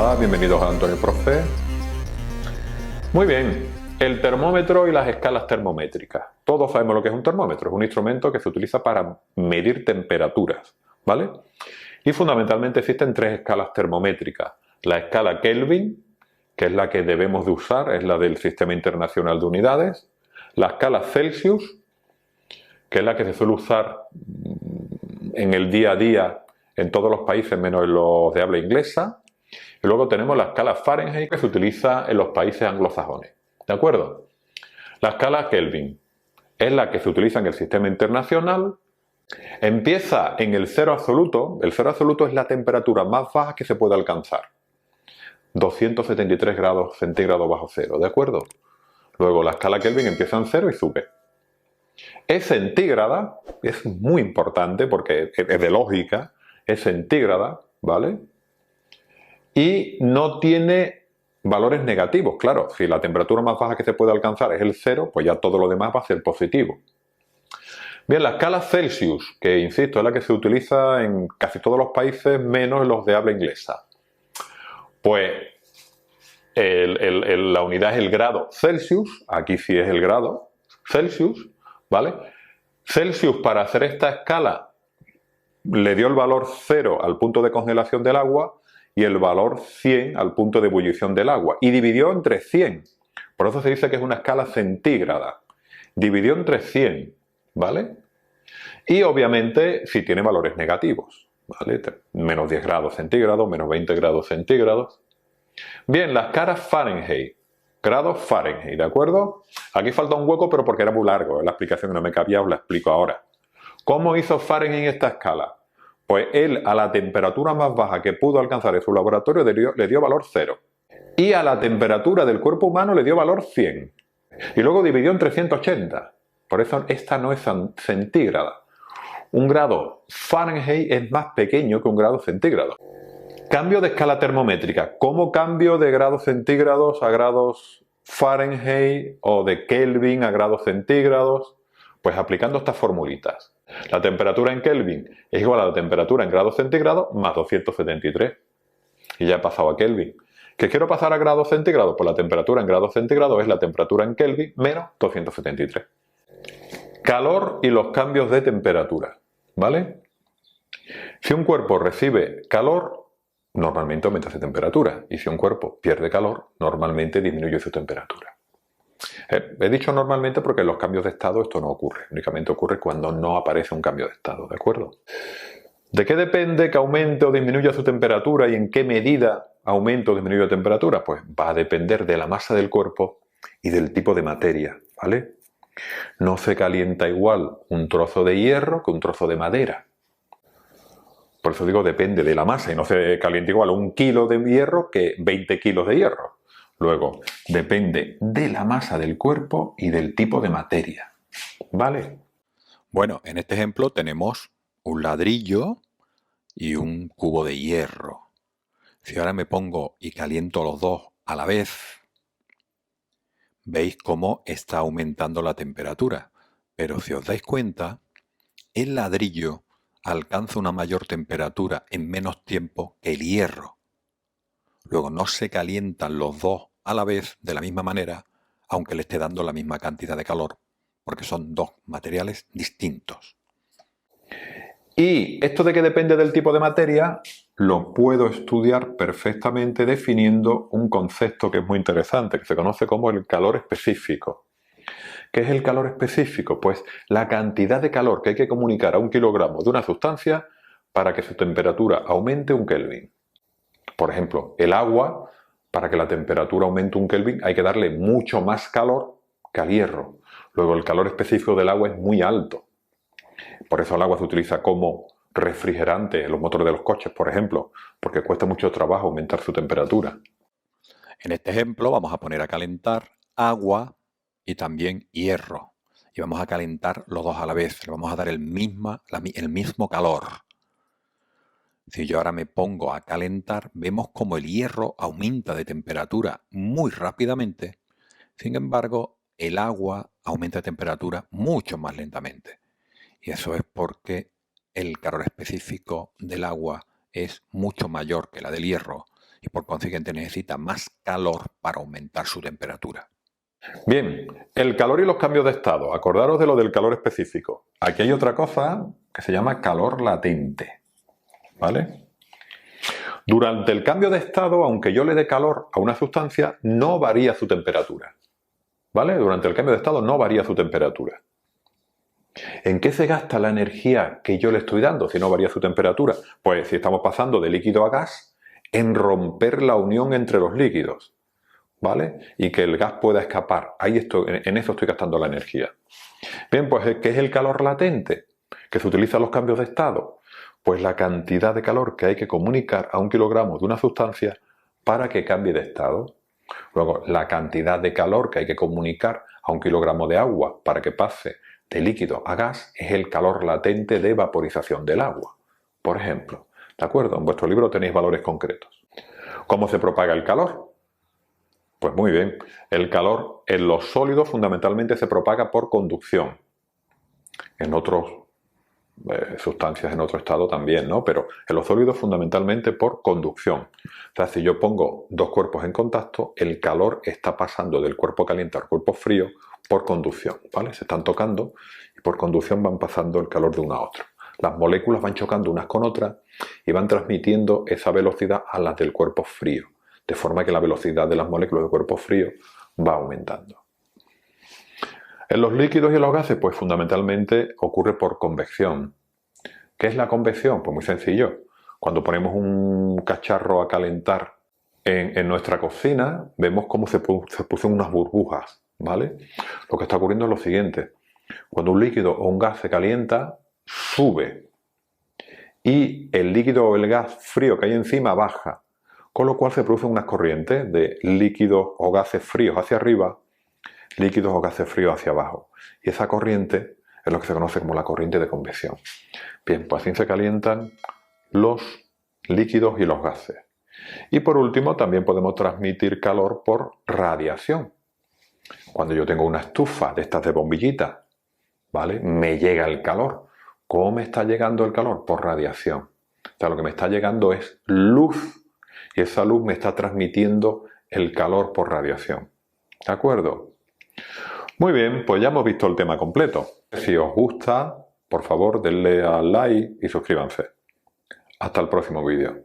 Hola, bienvenidos a Antonio Profe. Muy bien, el termómetro y las escalas termométricas. Todos sabemos lo que es un termómetro, es un instrumento que se utiliza para medir temperaturas, ¿vale? Y fundamentalmente existen tres escalas termométricas. La escala Kelvin, que es la que debemos de usar, es la del Sistema Internacional de Unidades. La escala Celsius, que es la que se suele usar en el día a día en todos los países menos en los de habla inglesa. Y luego tenemos la escala Fahrenheit, que se utiliza en los países anglosajones. ¿De acuerdo? La escala Kelvin es la que se utiliza en el sistema internacional. Empieza en el cero absoluto. El cero absoluto es la temperatura más baja que se puede alcanzar. 273 grados centígrados bajo cero. ¿De acuerdo? Luego la escala Kelvin empieza en cero y sube. Es centígrada, es muy importante porque es de lógica, es centígrada, ¿vale? Y no tiene valores negativos. Claro, si la temperatura más baja que se puede alcanzar es el cero, pues ya todo lo demás va a ser positivo. Bien, la escala Celsius, que insisto, es la que se utiliza en casi todos los países menos los de habla inglesa. Pues la unidad es el grado Celsius, aquí sí es el grado Celsius, ¿vale? Celsius, para hacer esta escala, le dio el valor 0 al punto de congelación del agua y el valor 100 al punto de ebullición del agua. Y dividió entre 100. Por eso se dice que es una escala centígrada. Dividió entre 100, ¿vale? Y obviamente si tiene valores negativos, ¿vale? Menos 10 grados centígrados, menos 20 grados centígrados. Bien, la escala Fahrenheit. Grados Fahrenheit, ¿de acuerdo? Aquí falta un hueco, pero porque era muy largo. La explicación no me cabía, os la explico ahora. ¿Cómo hizo Fahrenheit esta escala? Pues él a la temperatura más baja que pudo alcanzar en su laboratorio le dio valor 0. Y a la temperatura del cuerpo humano le dio valor 100. Y luego dividió entre 180. Por eso esta no es centígrada. Un grado Fahrenheit es más pequeño que un grado centígrado. Cambio de escala termométrica. ¿Cómo cambio de grados centígrados a grados Fahrenheit o de Kelvin a grados centígrados? Pues aplicando estas formulitas. La temperatura en Kelvin es igual a la temperatura en grados centígrados más 273. Y ya he pasado a Kelvin. ¿Que quiero pasar a grados centígrados? Pues la temperatura en grados centígrados es la temperatura en Kelvin menos 273. Calor y los cambios de temperatura, ¿vale? Si un cuerpo recibe calor, normalmente aumenta su temperatura. Y si un cuerpo pierde calor, normalmente disminuye su temperatura. He dicho normalmente porque en los cambios de estado esto no ocurre. Únicamente ocurre cuando no aparece un cambio de estado, ¿de acuerdo? ¿De qué depende que aumente o disminuya su temperatura y en qué medida aumente o disminuye la temperatura? Pues va a depender de la masa del cuerpo y del tipo de materia, ¿vale? No se calienta igual un trozo de hierro que un trozo de madera. Por eso digo depende de la masa y no se calienta igual 1 kilo de hierro que 20 kilos de hierro. Luego, depende de la masa del cuerpo y del tipo de materia, ¿vale? Bueno, en este ejemplo tenemos un ladrillo y un cubo de hierro. Si ahora me pongo y caliento los dos a la vez, veis cómo está aumentando la temperatura. Pero si os dais cuenta, el ladrillo alcanza una mayor temperatura en menos tiempo que el hierro. Luego no se calientan los dos a la vez de la misma manera, aunque le esté dando la misma cantidad de calor, porque son dos materiales distintos. Y esto de que depende del tipo de materia, lo puedo estudiar perfectamente definiendo un concepto que es muy interesante, que se conoce como el calor específico. ¿Qué es el calor específico? Pues la cantidad de calor que hay que comunicar a 1 kilogramo de una sustancia para que su temperatura aumente 1 Kelvin. Por ejemplo, el agua, para que la temperatura aumente 1 Kelvin, hay que darle mucho más calor que al hierro. Luego, el calor específico del agua es muy alto. Por eso el agua se utiliza como refrigerante en los motores de los coches, por ejemplo, porque cuesta mucho trabajo aumentar su temperatura. En este ejemplo vamos a poner a calentar agua y también hierro. Y vamos a calentar los dos a la vez. Le vamos a dar el mismo calor. Si yo ahora me pongo a calentar, vemos como el hierro aumenta de temperatura muy rápidamente. Sin embargo, el agua aumenta de temperatura mucho más lentamente. Y eso es porque el calor específico del agua es mucho mayor que la del hierro. y por consiguiente necesita más calor para aumentar su temperatura. Bien, el calor y los cambios de estado. Acordaros de lo del calor específico. Aquí hay otra cosa que se llama calor latente, ¿vale? Durante el cambio de estado, aunque yo le dé calor a una sustancia, no varía su temperatura, ¿vale? Durante el cambio de estado no varía su temperatura. ¿En qué se gasta la energía que yo le estoy dando si no varía su temperatura? Pues si estamos pasando de líquido a gas, en romper la unión entre los líquidos, ¿vale? Y que el gas pueda escapar. En eso estoy gastando la energía. Bien, pues ¿qué es el calor latente? Que se utiliza en los cambios de estado. Pues la cantidad de calor que hay que comunicar a 1 kilogramo de una sustancia para que cambie de estado. Luego, la cantidad de calor que hay que comunicar a 1 kilogramo de agua para que pase de líquido a gas es el calor latente de vaporización del agua, por ejemplo. ¿De acuerdo? En vuestro libro tenéis valores concretos. ¿Cómo se propaga el calor? Pues muy bien, el calor en los sólidos fundamentalmente se propaga por conducción. En otras sustancias en otro estado también, ¿no? Pero en los sólidos fundamentalmente por conducción. O sea, si yo pongo dos cuerpos en contacto, el calor está pasando del cuerpo caliente al cuerpo frío por conducción, ¿vale? Se están tocando y por conducción van pasando el calor de uno a otro. Las moléculas van chocando unas con otras y van transmitiendo esa velocidad a las del cuerpo frío, de forma que la velocidad de las moléculas del cuerpo frío va aumentando. En los líquidos y en los gases, pues fundamentalmente ocurre por convección. ¿Qué es la convección? Pues muy sencillo. Cuando ponemos un cacharro a calentar en nuestra cocina, vemos cómo se pusen unas burbujas, ¿vale? Lo que está ocurriendo es lo siguiente. Cuando un líquido o un gas se calienta, sube. Y el líquido o el gas frío que hay encima baja. Con lo cual se producen unas corrientes de líquidos o gases fríos hacia arriba, líquidos o gases fríos hacia abajo. Y esa corriente es lo que se conoce como la corriente de convección. Bien, pues así se calientan los líquidos y los gases. Y por último, también podemos transmitir calor por radiación. Cuando yo tengo una estufa de estas de bombillita, ¿vale? Me llega el calor. ¿Cómo me está llegando el calor? Por radiación. O sea, lo que me está llegando es luz. Y esa luz me está transmitiendo el calor por radiación. ¿De acuerdo? Muy bien, pues ya hemos visto el tema completo. Si os gusta, por favor, denle al like y suscríbanse. Hasta el próximo vídeo.